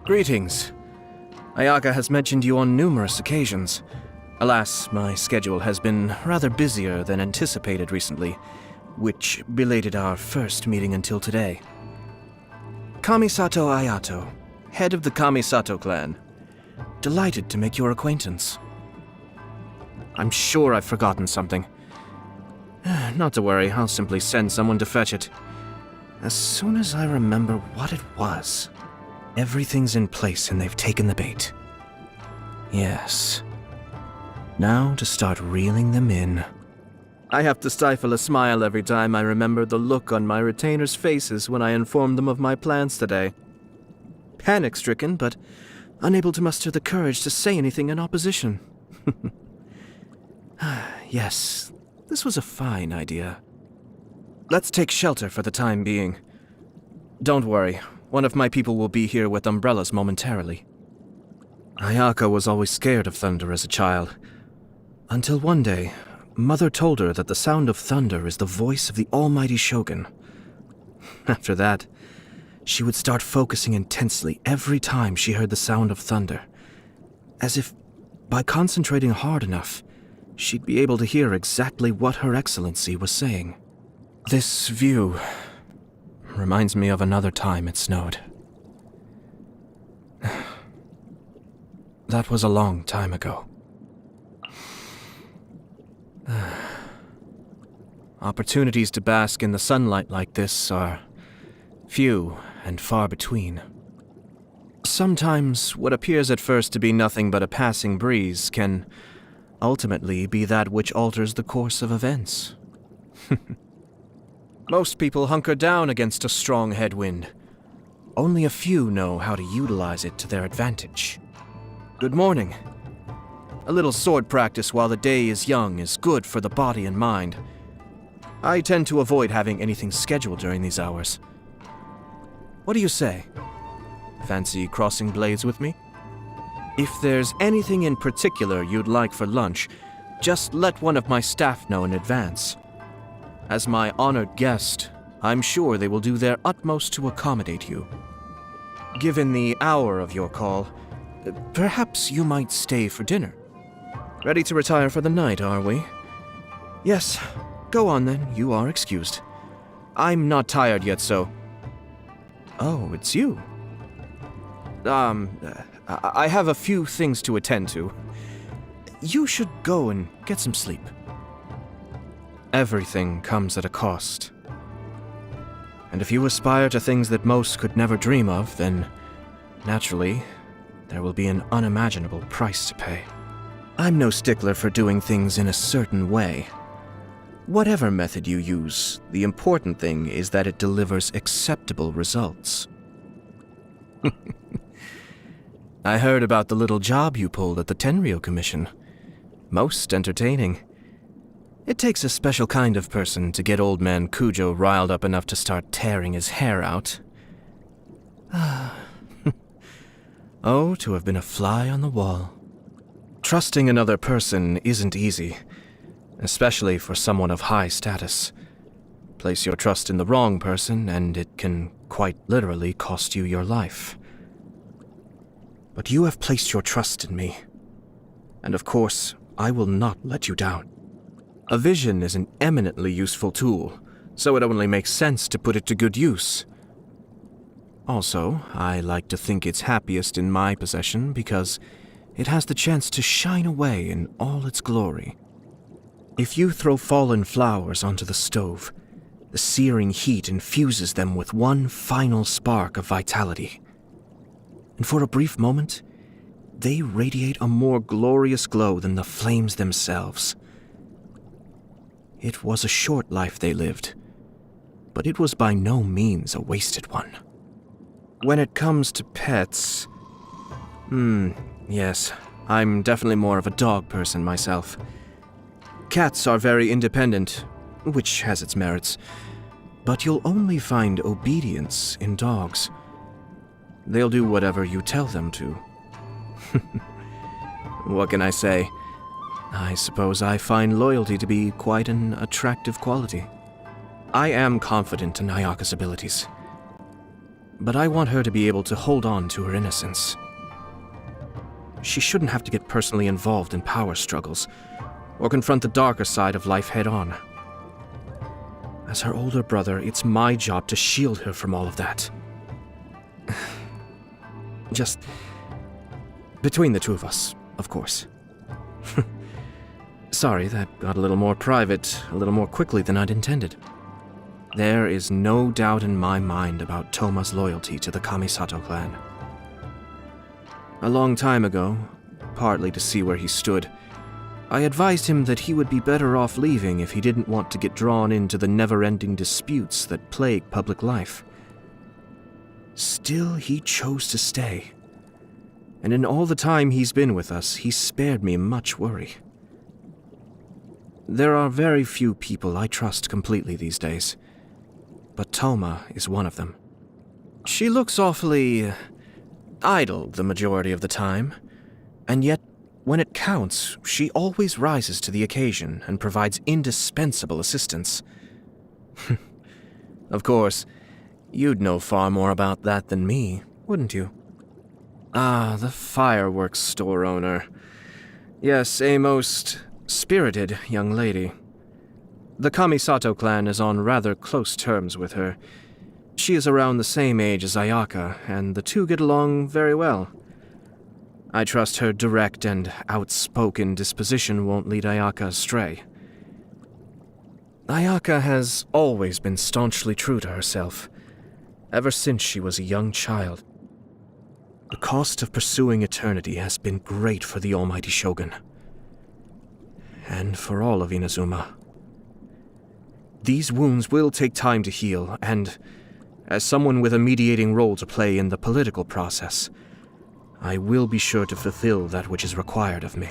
Greetings. Ayaka has mentioned you on numerous occasions. Alas, my schedule has been rather busier than anticipated recently, which belated our first meeting until today. Kamisato Ayato, head of the Kamisato clan. Delighted to make your acquaintance. I'm sure I've forgotten something. Not to worry, I'll simply send someone to fetch it. As soon as I remember what it was. Everything's in place and they've taken the bait. Yes. Now to start reeling them in. I have to stifle a smile every time I remember the look on my retainers' faces when I informed them of my plans today. Panic-stricken, but unable to muster the courage to say anything in opposition. Yes, this was a fine idea. Let's take shelter for the time being. Don't worry, one of my people will be here with umbrellas momentarily. Ayaka was always scared of thunder as a child. Until one day, Mother told her that the sound of thunder is the voice of the almighty Shogun. After that, she would start focusing intensely every time she heard the sound of thunder, as if, by concentrating hard enough, she'd be able to hear exactly what Her Excellency was saying. This view reminds me of another time it snowed. That was a long time ago. Opportunities to bask in the sunlight like this are few and far between. Sometimes what appears at first to be nothing but a passing breeze can ultimately be that which alters the course of events. Most people hunker down against a strong headwind. Only a few know how to utilize it to their advantage. Good morning. A little sword practice while the day is young is good for the body and mind. I tend to avoid having anything scheduled during these hours. What do you say? Fancy crossing blades with me? If there's anything in particular you'd like for lunch, just let one of my staff know in advance. As my honored guest, I'm sure they will do their utmost to accommodate you. Given the hour of your call, perhaps you might stay for dinner. Ready to retire for the night, are we? Yes, go on then, you are excused. I'm not tired yet, so... Oh, it's you. I have a few things to attend to. You should go and get some sleep. Everything comes at a cost. And if you aspire to things that most could never dream of, then, naturally, there will be an unimaginable price to pay. I'm no stickler for doing things in a certain way. Whatever method you use, the important thing is that it delivers acceptable results. I heard about the little job you pulled at the Tenryou Commission. Most entertaining. It takes a special kind of person to get old man Kujo riled up enough to start tearing his hair out. Oh, to have been a fly on the wall. Trusting another person isn't easy, especially for someone of high status. Place your trust in the wrong person, and it can quite literally cost you your life. But you have placed your trust in me, and of course, I will not let you down. A vision is an eminently useful tool, so it only makes sense to put it to good use. Also, I like to think it's happiest in my possession because it has the chance to shine away in all its glory. If you throw fallen flowers onto the stove, the searing heat infuses them with one final spark of vitality. And for a brief moment, they radiate a more glorious glow than the flames themselves. It was a short life they lived, but it was by no means a wasted one. When it comes to pets... yes, I'm definitely more of a dog person myself. Cats are very independent, which has its merits, but you'll only find obedience in dogs. They'll do whatever you tell them to. What can I say? I suppose I find loyalty to be quite an attractive quality. I am confident in Ayaka's abilities. but I want her to be able to hold on to her innocence. She shouldn't have to get personally involved in power struggles, or confront the darker side of life head-on. As her older brother, it's my job to shield her from all of that. Just between the two of us, of course. Sorry, that got a little more private, a little more quickly than I'd intended. There is no doubt in my mind about Toma's loyalty to the Kamisato clan. A long time ago, partly to see where he stood, I advised him that he would be better off leaving if he didn't want to get drawn into the never-ending disputes that plague public life. Still, he chose to stay. And in all the time he's been with us, he's spared me much worry. There are very few people I trust completely these days, but Toma is one of them. She looks awfully idle the majority of the time, and yet when it counts, she always rises to the occasion and provides indispensable assistance. Of course, you'd know far more about that than me, wouldn't you? Ah, the fireworks store owner. Yes, a most spirited young lady. The Kamisato clan is on rather close terms with her. She is around the same age as Ayaka, and the two get along very well. I trust her direct and outspoken disposition won't lead Ayaka astray. Ayaka has always been staunchly true to herself, ever since she was a young child. The cost of pursuing eternity has been great for the almighty Shogun, and for all of Inazuma. These wounds will take time to heal, and as someone with a mediating role to play in the political process, I will be sure to fulfill that which is required of me.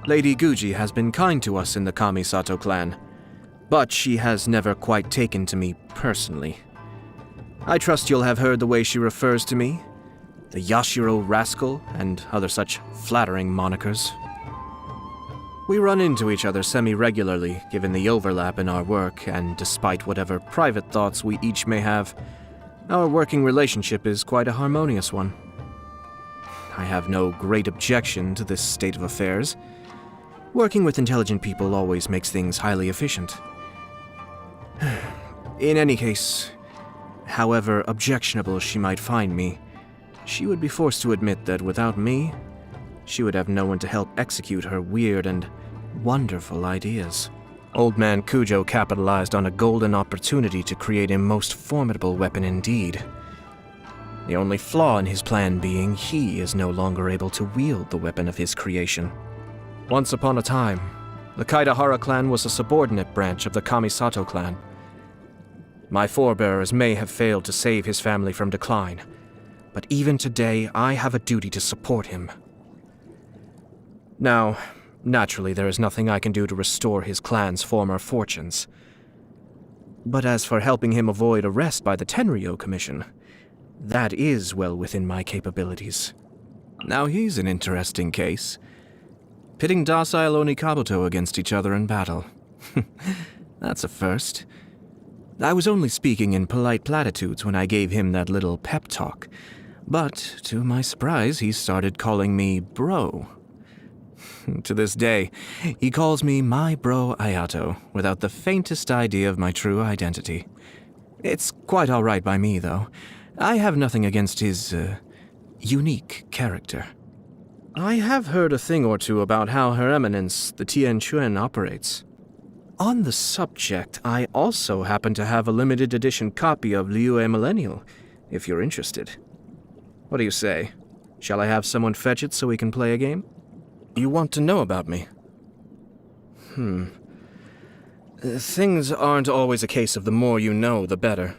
Lady Guji has been kind to us in the Kamisato clan, but she has never quite taken to me personally. I trust you'll have heard the way she refers to me, the Yashiro rascal, and other such flattering monikers. We run into each other semi-regularly, given the overlap in our work, and despite whatever private thoughts we each may have, our working relationship is quite a harmonious one. I have no great objection to this state of affairs. Working with intelligent people always makes things highly efficient. In any case, however objectionable she might find me, she would be forced to admit that without me, she would have no one to help execute her weird and wonderful ideas. Old man Kujo capitalized on a golden opportunity to create a most formidable weapon indeed. The only flaw in his plan being he is no longer able to wield the weapon of his creation. Once upon a time, the Kaidahara clan was a subordinate branch of the Kamisato clan. My forebears may have failed to save his family from decline, but even today I have a duty to support him. Now, naturally there is nothing I can do to restore his clan's former fortunes. But as for helping him avoid arrest by the Tenryo Commission, that is well within my capabilities. Now he's an interesting case. Pitting docile Onikabuto against each other in battle. That's a first. I was only speaking in polite platitudes when I gave him that little pep talk, but to my surprise he started calling me bro. To this day, he calls me my bro Ayato, without the faintest idea of my true identity. It's quite all right by me, though. I have nothing against his, unique character. I have heard a thing or two about how Her Eminence, the Tien Chuan, operates. On the subject, I also happen to have a limited edition copy of Liyue Millennial, if you're interested. What do you say? Shall I have someone fetch it so we can play a game? You want to know about me? Things aren't always a case of the more you know, the better.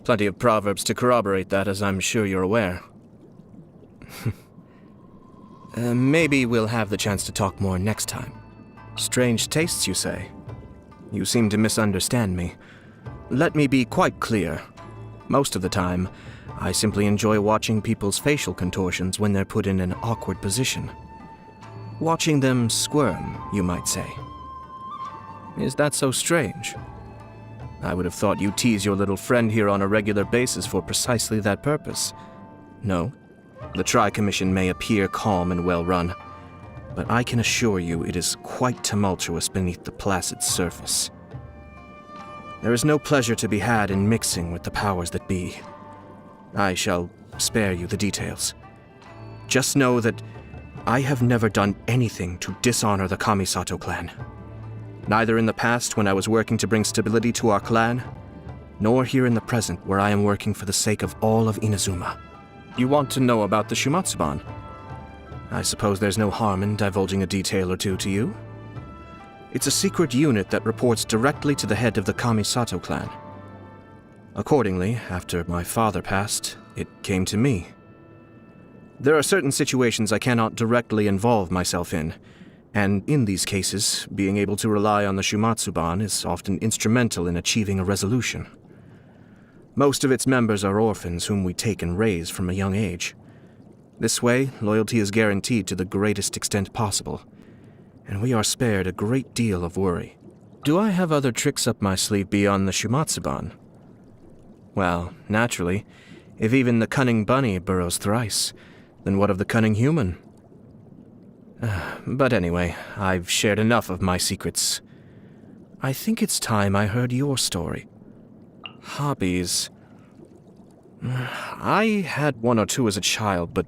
Plenty of proverbs to corroborate that, as I'm sure you're aware. Maybe we'll have the chance to talk more next time. Strange tastes, you say? You seem to misunderstand me. Let me be quite clear. Most of the time, I simply enjoy watching people's facial contortions when they're put in an awkward position. Watching them squirm, you might say. Is that so strange? I would have thought you tease your little friend here on a regular basis for precisely that purpose. No, the Tri-Commission may appear calm and well-run, but I can assure you it is quite tumultuous beneath the placid surface. There is no pleasure to be had in mixing with the powers that be. I shall spare you the details. Just know that I have never done anything to dishonor the Kamisato clan. Neither in the past when I was working to bring stability to our clan, nor here in the present where I am working for the sake of all of Inazuma. You want to know about the Shumatsuban? I suppose there's no harm in divulging a detail or two to you. It's a secret unit that reports directly to the head of the Kamisato clan. Accordingly, after my father passed, it came to me. There are certain situations I cannot directly involve myself in, and in these cases, being able to rely on the Shumatsuban is often instrumental in achieving a resolution. Most of its members are orphans whom we take and raise from a young age. This way, loyalty is guaranteed to the greatest extent possible, and we are spared a great deal of worry. Do I have other tricks up my sleeve beyond the Shumatsuban? Well, naturally, if even the cunning bunny burrows thrice, then what of the cunning human? But anyway, I've shared enough of my secrets. I think it's time I heard your story. Hobbies. I had one or two as a child, but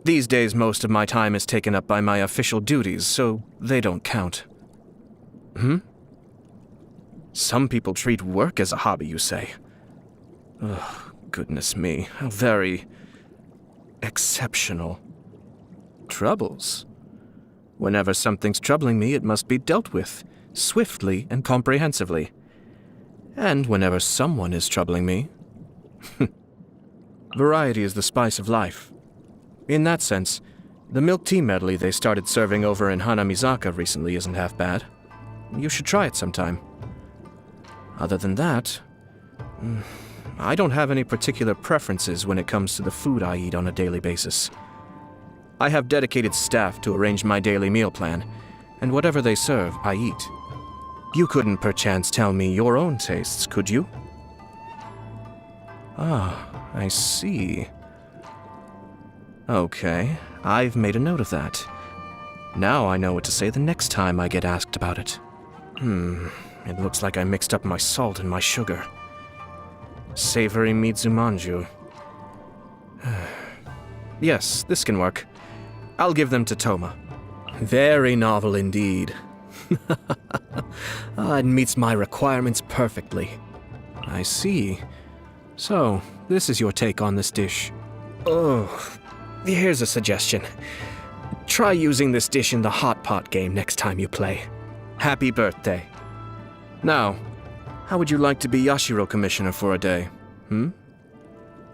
these days most of my time is taken up by my official duties, so they don't count. Some people treat work as a hobby, you say? Oh, goodness me, how very exceptional. Troubles? Whenever something's troubling me, it must be dealt with, swiftly and comprehensively. And whenever someone is troubling me... Variety is the spice of life. In that sense, the milk tea medley they started serving over in Hanamizaka recently isn't half bad. You should try it sometime. Other than that, I don't have any particular preferences when it comes to the food I eat on a daily basis. I have dedicated staff to arrange my daily meal plan, and whatever they serve, I eat. You couldn't perchance tell me your own tastes, could you? Ah, I see. Okay, I've made a note of that. Now I know what to say the next time I get asked about it. It looks like I mixed up my salt and my sugar. Savory Mitsumanju. Yes, this can work. I'll give them to Toma. Very novel indeed. It meets my requirements perfectly. I see. So, this is your take on this dish. Oh, here's a suggestion. Try using this dish in the hot pot game next time you play. Happy birthday. Now, how would you like to be Yashiro Commissioner for a day?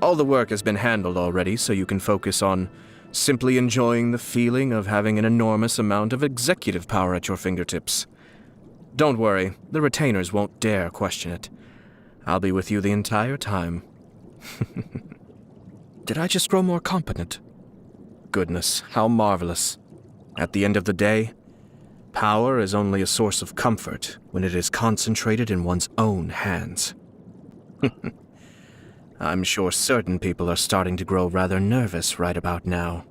All the work has been handled already, so you can focus on simply enjoying the feeling of having an enormous amount of executive power at your fingertips. Don't worry, the retainers won't dare question it. I'll be with you the entire time. Did I just grow more competent? Goodness, how marvelous. At the end of the day, power is only a source of comfort when it is concentrated in one's own hands. I'm sure certain people are starting to grow rather nervous right about now.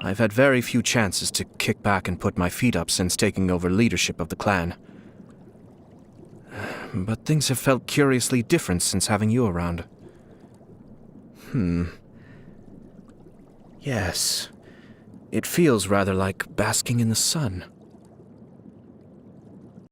I've had very few chances to kick back and put my feet up since taking over leadership of the clan. But things have felt curiously different since having you around. Yes, it feels rather like basking in the sun.